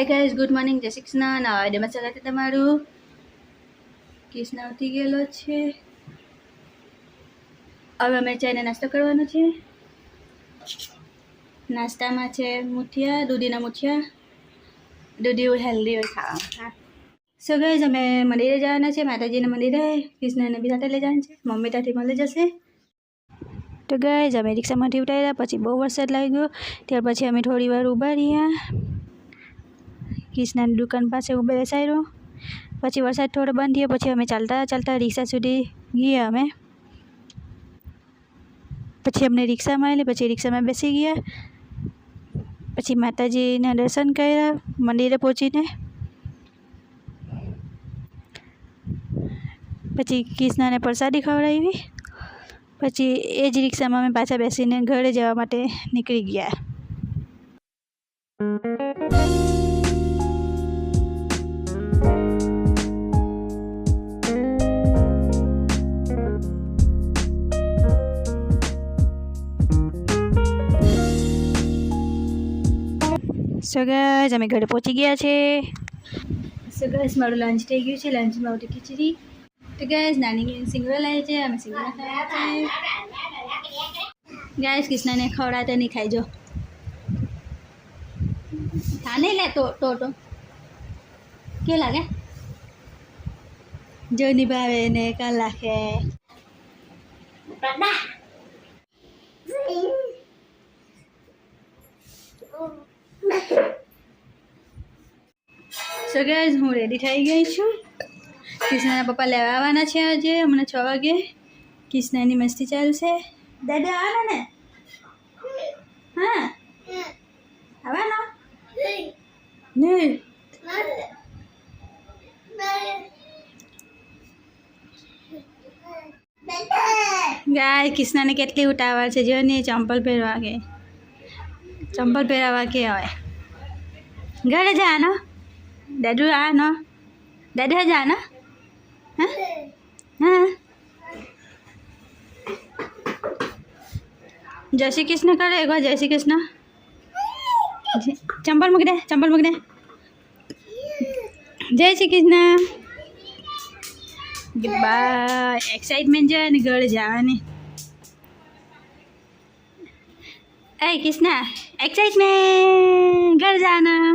હે guys, good morning, જય શ્રી કૃષ્ણ. નવા વિડીયોમાં સ્વાગત છે તમારું. કૃષ્ણ ઉઠી ગયેલો છે. હવે અમે ચાયને નાસ્તો કરવાનો છે. નાસ્તામાં છે મુઠિયા, દૂધીના મુઠિયા. દૂધી હેલ્ધી હોય ખાવામાં. સો ગાઈસ, અમે મંદિરે જવાના છે, માતાજીના મંદિરે. કૃષ્ણને બી સાથે લઈ જવાના છે. મમ્મી ત્યાંથી મળી જશે. તો ગાઈસ, અમે રિક્ષામાંથી ઉતાર્યા, પછી બહુ વરસાદ લાગ્યો. ત્યાર પછી અમે થોડી વાર ઊભા રહ્યા. કૃષ્ણની દુકાન પાસે ઊભે બેસાડ્યો. પછી વરસાદ થોડો બંધ થયો. પછી અમે ચાલતા ચાલતા રિક્ષા સુધી ગયા. અમે પછી અમને રિક્ષા મળી. પછી રિક્ષામાં બેસી ગયા. પછી માતાજીના દર્શન કર્યા મંદિરે પહોંચીને. પછી કૃષ્ણને પ્રસાદી ખવડાવી. પછી એ જ રિક્ષામાં અમે પાછા બેસીને ઘરે જવા માટે નીકળી ગયા. સો ગાઈસ, અમે ઘરે પહોંચી ગયા છે. સો ગાઈસ, મારું લંચ થઈ ગયું છે. લંચમાં ઉઠી ખીચડી. તો ગાઈસ, નાની સિંગડા લાવી છે. અમે સિંગડા ખાયા છે. ગાઈસ, કૃષ્ણને ખવડાવતા નહીં ખાઈજો. હા નહીં લે તો કે લાગે જો નિભાવે ને કાલ લાખે. સો ગાઈસ, હું રેડી થઈ ગઈ છું. કૃષ્ણના પપ્પા લેવા આવવાના છે આજે હમણાં 6 વાગે. કૃષ્ણની મસ્તી ચાલશે. દાદા આવવાના ને? હા આવવાના નહીં. ગાય, કૃષ્ણને કેટલી ઉતાવળ છે. જો ને ચંપલ પહેરવા કે હોય. ઘરે જવાનો દાદુ આનો દાદુ જાનો. હા હા, જય શ્રી કૃષ્ણ કરે એકવાર. જય શ્રી કૃષ્ણ. ચંપલ મૂકી દે. જય શ્રી કૃષ્ણ. બાય. એક્સાઇટમેન્ટ છે ને ઘરે જવાની. એ કૃષ્ણ, એક્સાઇટમેન્ટ ઘર જવાના.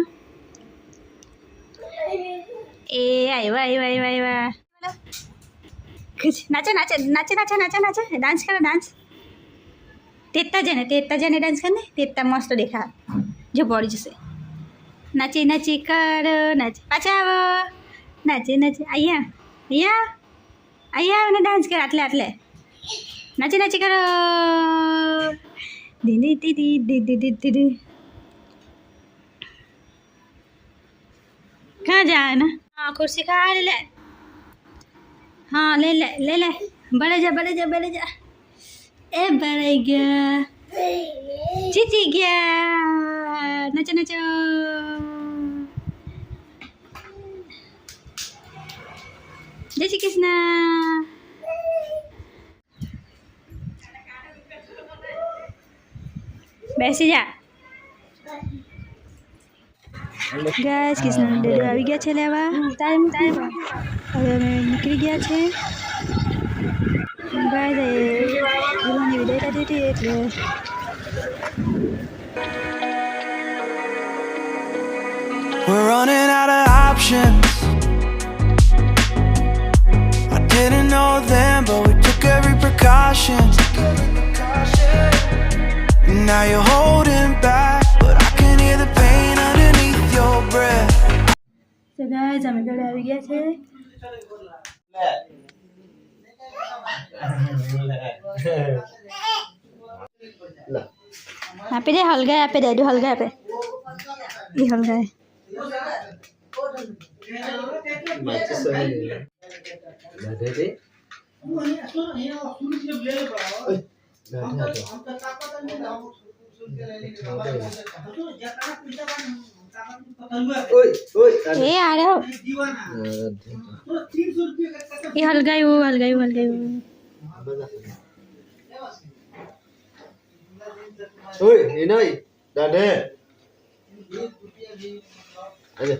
એ આવ્યા. નાચો. ડાન્સ કરો. તેતા જને ડાન્સ કર ને. તેતા મસ્ત દેખા. જો પડી જશે. નાચી કર. પાછા આવો. નાચી અહીંયા ને ડાન્સ કર. આટલે નાચી કરો. દીદી कहाँ जाना? हाँ, कुर्सी खा ले. हाँ, ले बढ़े जा. ए बढ़े गया. जीती गया. नचो. जय श्री कृष्ण. બેસી જા. ગાઈસ, કૃષ્ણ ડેડો આવી ગયા છે લેવા. હવે અમે નીકળી ગયા છે. ગાઈસ, વિદાય કરી હતી એટલે we're running out of options. I didn't know them, but we took every precaution. Now you're holding back, but I can hear the pain underneath your breath. So guys, અમે ઘરે આવી ગયા છે. આપી દે. હલગાય આપે. દાદુ હલગાય આપે. ઈ હલગાય. એ આરે એ હલગાયું. Oi, ini Dade. આજે